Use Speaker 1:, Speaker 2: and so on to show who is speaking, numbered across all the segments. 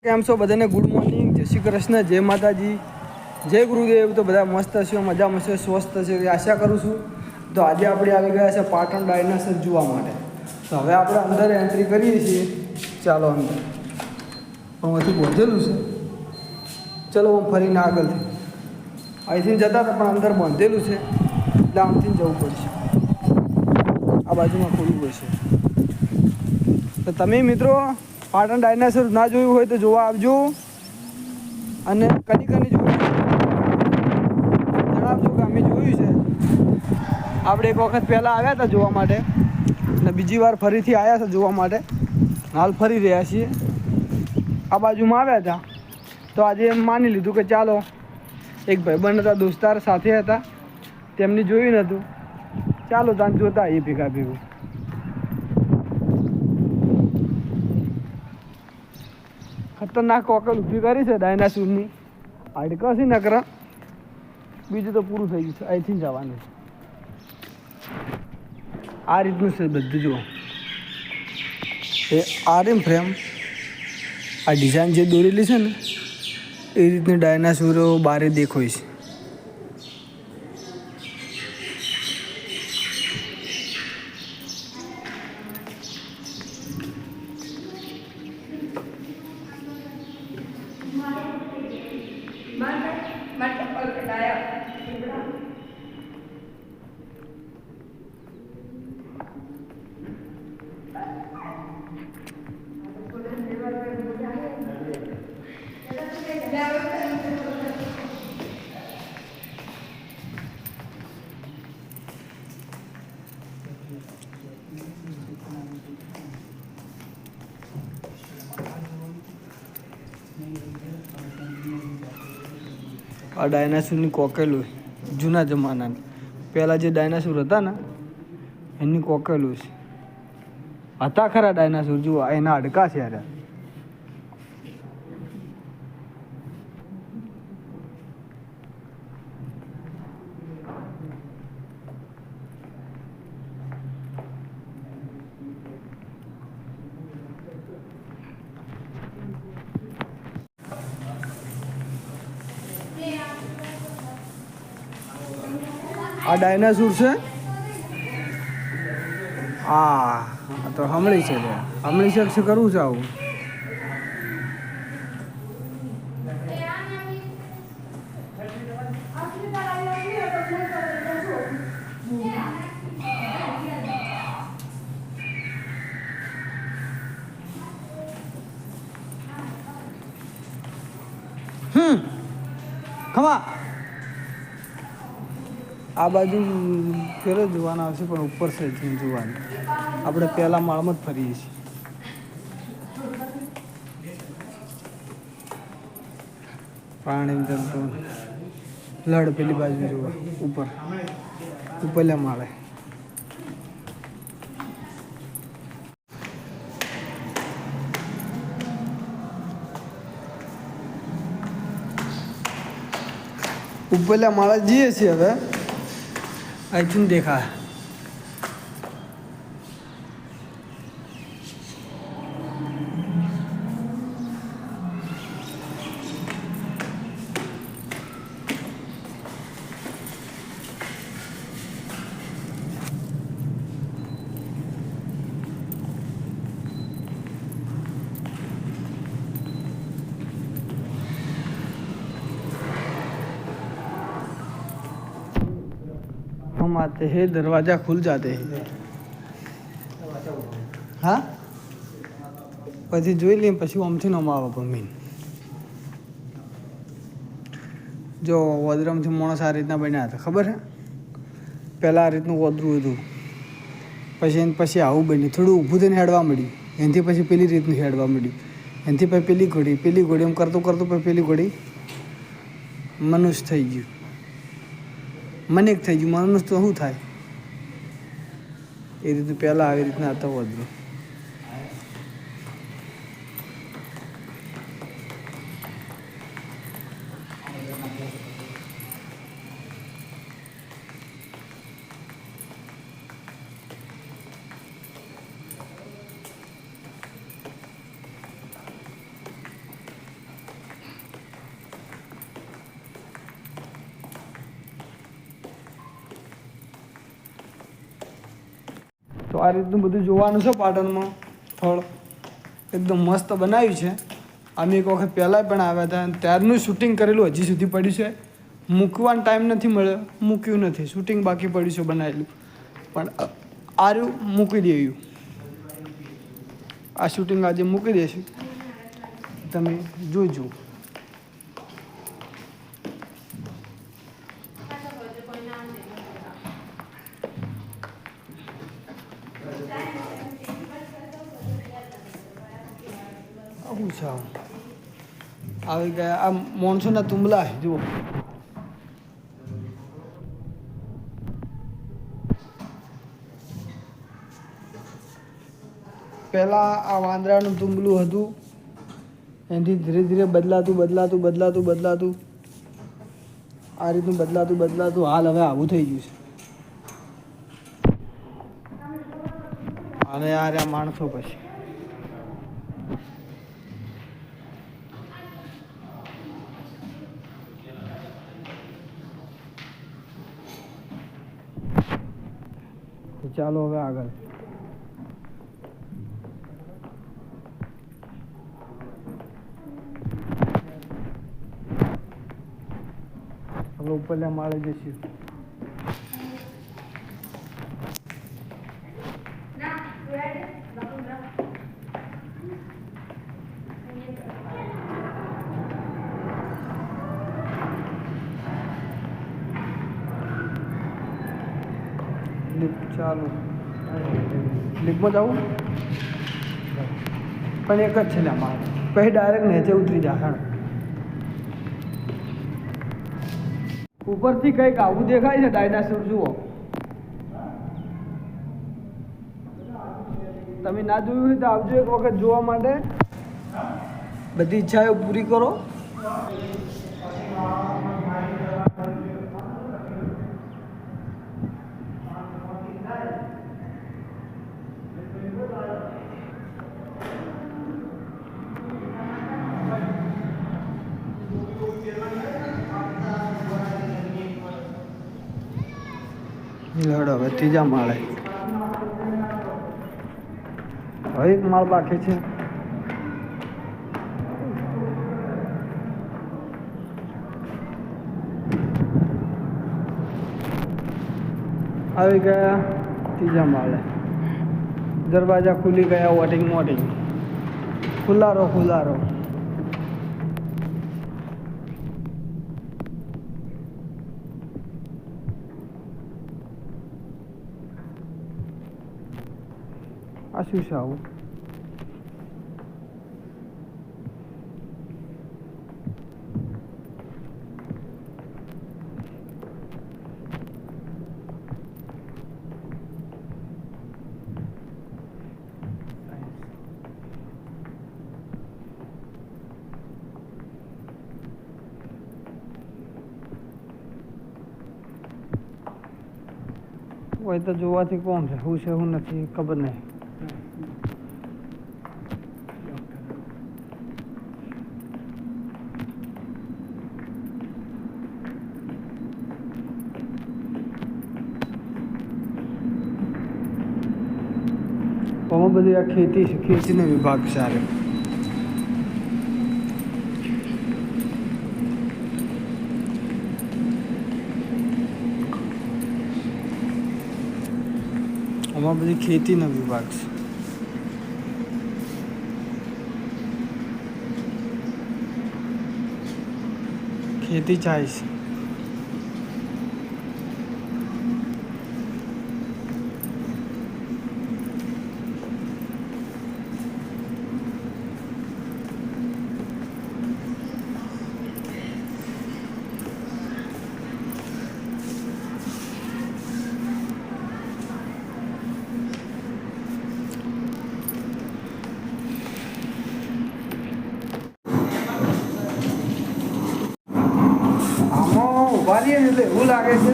Speaker 1: કેમ છો બધાને? ગુડ મોર્નિંગ, જય શ્રી કૃષ્ણ, જય માતાજી, જય ગુરુદેવ. તો બધા મસ્ત હશે, મજામાં હશે, સ્વસ્થ હશે એવી આશા કરું છું. તો આજે આપણે આવી ગયા છે પાટણ ડાયનાસોર જોવા માટે. તો હવે આપણે અંદર એન્ટ્રી કરીએ છીએ. ચાલો અંદર પણ અહીંથી બાંધેલું છે. ચલો હું ફરીને આગળથી અહીંથી જતા હતા પણ અંદર બાંધેલું છે એટલે આમથી જવું પડશે. આ બાજુમાં ખોલવું પડશે. તો તમે મિત્રો પાટણ ડાયનાસોર ના જોયું હોય તો જોવા આવજો. અને કની જોયું જણાવજો કે અમે જોયું છે. આપણે એક વખત પહેલાં આવ્યા હતા જોવા માટે અને બીજી વાર ફરીથી આવ્યા હતા જોવા માટે. હાલ ફરી રહ્યા છીએ. આ બાજુમાં આવ્યા હતા તો આજે એમ માની લીધું કે ચાલો એક ભાઈબંધ હતા, દોસ્તાર સાથે હતા, તેમની જોયું નહોતું, ચાલો ત્યાં જોતા એ ભેગા ભેગું. ખતરનાક કોકલ ઊભી કરી છે ડાયનાસોરની. હાડકા છે નકરા, બીજું તો પૂરું થઈ ગયું છે. અહીંથી જવાનું છે. આ રીતનું છે બધું. જુઓ એ આરએમ ફ્રેમ, આ ડિઝાઇન જે દોરેલી છે ને એ રીતની ડાયનાસોરો બારે દેખાય છે. આ ડાયનાસોરની કોકેલું જૂના જમાનાની, પહેલાં જે ડાયનાસોર હતા ને એની કોકેલું છે. હતા ખરા ડાયનાસોર, જુઓ એના હાડકા છે યાર. આ ડાયનાસોર છે. હા તો હમણાં છે, હમણાં શકશે કરવું છે આવું. ખમા આ બાજુ ફેરો જોવાના આવશે પણ ઉપર છે જોવાનું. આપણે પહેલાં માળમાં જ ફરીએ છીએ. પાણી જમતો લડ પેલી બાજુ જોવા ઉપર ઉપરલા માળે. ઉપરલા માળા જઈએ છીએ હવે. અહીંથી દેખાય. हम आते हैं दरवाज़ा खुल जाते हैं. હા પછી જોઈ લઈએ પછી આમથી ન આવે ભમીને. જો વદરામથી માણસ આ રીતના બન્યા હતા ખબર છે. પહેલાં આ રીતનું વદરું હતું, પછી આવું બન્યું, થોડું ઊભું થઈને હેડવા મળ્યું, એનાથી પછી પેલી રીતનું હેડવા મળ્યું, એનાથી પછી પેલી ઘોડી એમ કરતું પછી પેલી ઘોડી મનુષ્ય થઈ ગયું. મને થઈ ગયું માણસ તો શું થાય એ રીતે. પહેલાં આવી રીતના હતા વદરું. આ રીતનું બધું જોવાનું છે પાટણમાં ફળ એકદમ મસ્ત બનાવ્યું છે. અમે એક વખત પહેલાં પણ આવ્યા હતા અને ત્યારનું શૂટિંગ કરેલું હજી સુધી પડ્યું છે. મૂકવાનો ટાઈમ નથી મળ્યો, મૂક્યું નથી. શૂટિંગ બાકી પડ્યું છે બનાવેલું, પણ આર્યું મૂકી દેવું. આ શૂટિંગ આજે મૂકી દઈશું, તમે જોજો. આવું છે આવી ગયા આ મોનસૂનના તુંબલા જુઓ. પહેલાં આ વાંદરાનું તુંબલું હતું, એનાથી ધીરે ધીરે બદલાતું આ રીતનું બદલાતું હાલ હવે આવું થઈ ગયું છે. અને આ રહ્યા માણસો પછી ચાલો હવે આગળ. હવે ઉપરના માળે જઈશું. ચાલો લીકમાં જવું પણ એક જ છે ને મારે પછી ડાયરેક્ટ નીચે ઉતરી જા. ઉપરથી કંઈક આવું દેખાય છે ડાયનાસોર. જુઓ, તમે ના જોયું હોય તો આવજો એક વખત જોવા માટે. બધી ઈચ્છાઓ પૂરી કરો. લડો હવે ત્રીજા માળે. હવે એક માળ બાકી છે. આવી ગયા ત્રીજા માળે. દરવાજા ખુલી ગયા. વોટિંગ ખુલ્લા રહો. આ શું છે આવું? હોય તો જોવાથી કોણ છે, શું છે શું નથી ખબર નહીં. આમાં બધી આ ખેતી છે, ખેતીનો વિભાગ છે. આમાં બધી ખેતીનો વિભાગ છે. ખેતી ચાય છે. ઉભા રહીએ ને એટલે એવું લાગે છે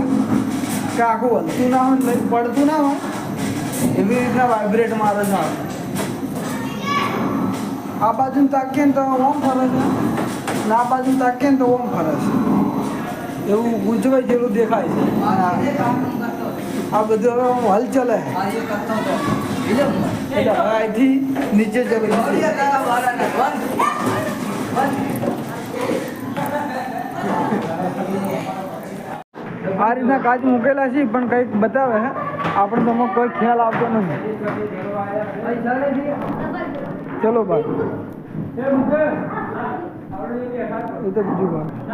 Speaker 1: કે આખું હલતું ના હોય, પડતું ના હોય એવી રીતના વાઇબ્રેટ મારે છે. આ બાજુ તાકીએ ને તો ઓમ ફરે છે, ને આ બાજુ તાકીએ ને તો ઓમ ફરે છે. એવું ગુંજવાઈ જેવું દેખાય છે. આ બધું હવે હલ ચલે એટલે હવે અહીંથી નીચે ચલે આ રીતના કાચ મૂકેલા છે પણ કંઈક બતાવે આપણે તો કોઈ ખ્યાલ આવતો નથી. ચલો ભાઈ એ તો બીજું ભાઈ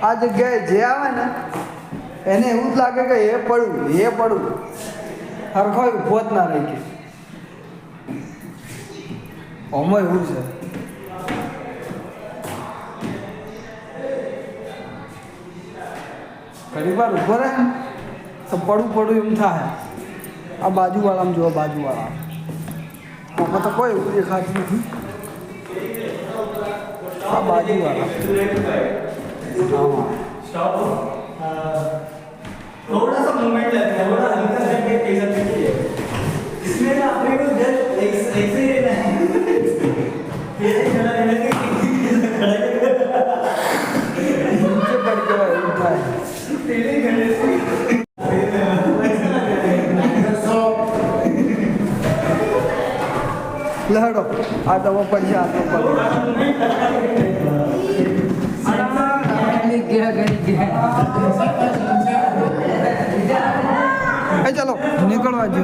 Speaker 1: આ જગ્યાએ જે આવે ને એને એવું જ લાગે કે એ પડું હરખો ઊભો જ ના રહી કે ઓમાં એવું છે. ઘણી વાર ઊભો રહે ને તો પડું એમ થાય. આ બાજુવાળામાં જુઓ બાજુવાળા આમાં તો કોઈ એવું દેખાતું નથી. આ बाजूवाला
Speaker 2: थोड़ा सा मूवमेंट लगता है, थोड़ा हल्का करके कैसा देखिए इसमें ना अपने को जस्ट ऐसे ही रहना है तेरे खड़ा रहने के
Speaker 1: नीचे पड़ गया उठा है
Speaker 2: तेरे खड़े से
Speaker 1: लहड़ो आ दवा पड़ जा चलो निकलवा जो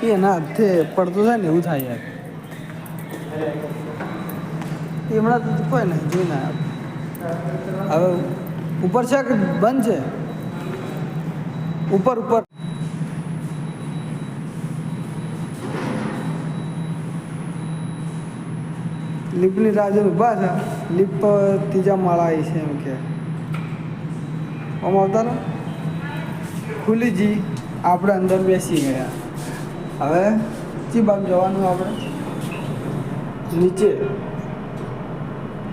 Speaker 1: ये ना थे पड़तो था ने એવું થાય યાર એ હમણાં તો કોઈ નહીં જોઈ ના હવે ઉપર છે કે બંધ છે ઉપર લિફ્ટની રાહ ઊભા છે. લિફ્ટ ત્રીજા માળા આવી છે એમ કે આમ આવતા ને ખુલી જી આપણે અંદર બેસી ગયા. હવે ચી બાજુ જવાનું આપણે નીચે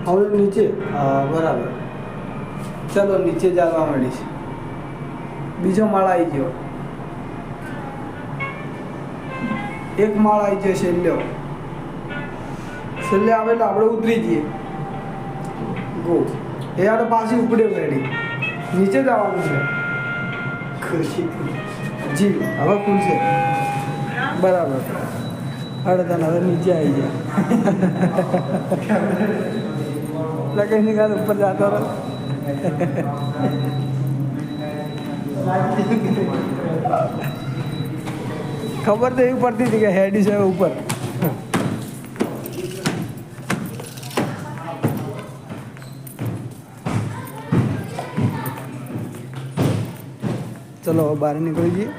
Speaker 1: હવે નીચે હા બરાબર ચલો નીચે જવા મળી છે. બીજો માળ આવી ગયો એક માળ આવી ગયો છેલ્લે આવે એટલે આપણે ઉતરી જઈએ ગો એ આપણે પાછી ઉપડે રેડી નીચે જવાનું છે જી હવે ખુલશે બરાબર અરે તને હવે નીચે આવી જાય એટલે કઈ નિકાલ ઉપર જતો રહો ખબર તો એવી પડતી હતી કે હેડી છે ઉપર ચલો બહાર નીકળી જઈએ.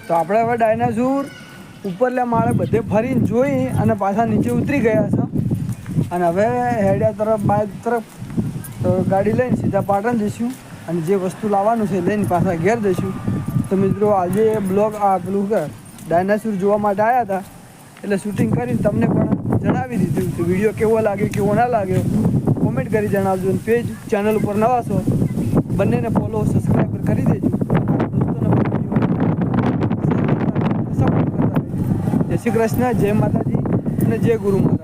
Speaker 1: તો આપણે હવે ડાયનાસોર ઉપરલા માળે બધે ફરીને જોઈ અને પાછા નીચે ઉતરી ગયા છે અને હવે હેડિયા તરફ બાઇક તરફ ગાડી લઈને સીધા પાટણ જઈશું અને જે વસ્તુ લાવવાનું છે લઈને પાછા ઘેર જઈશું. તો મિત્રો આજે બ્લોગ પેલું કે ડાયનાસોર જોવા માટે આવ્યા હતા એટલે શૂટિંગ કરીને તમને પણ જણાવી દીધું તો વિડીયો કેવો લાગ્યો કેવો ના લાગ્યો કોમેન્ટ કરી જણાવજો અને પેજ ચેનલ ઉપર નવા છો બંનેને ફોલો સબસ્ક્રાઈબ કરી દેજો. જય શ્રી કૃષ્ણ, જય માતાજી અને જય ગુરુ મહારાજ.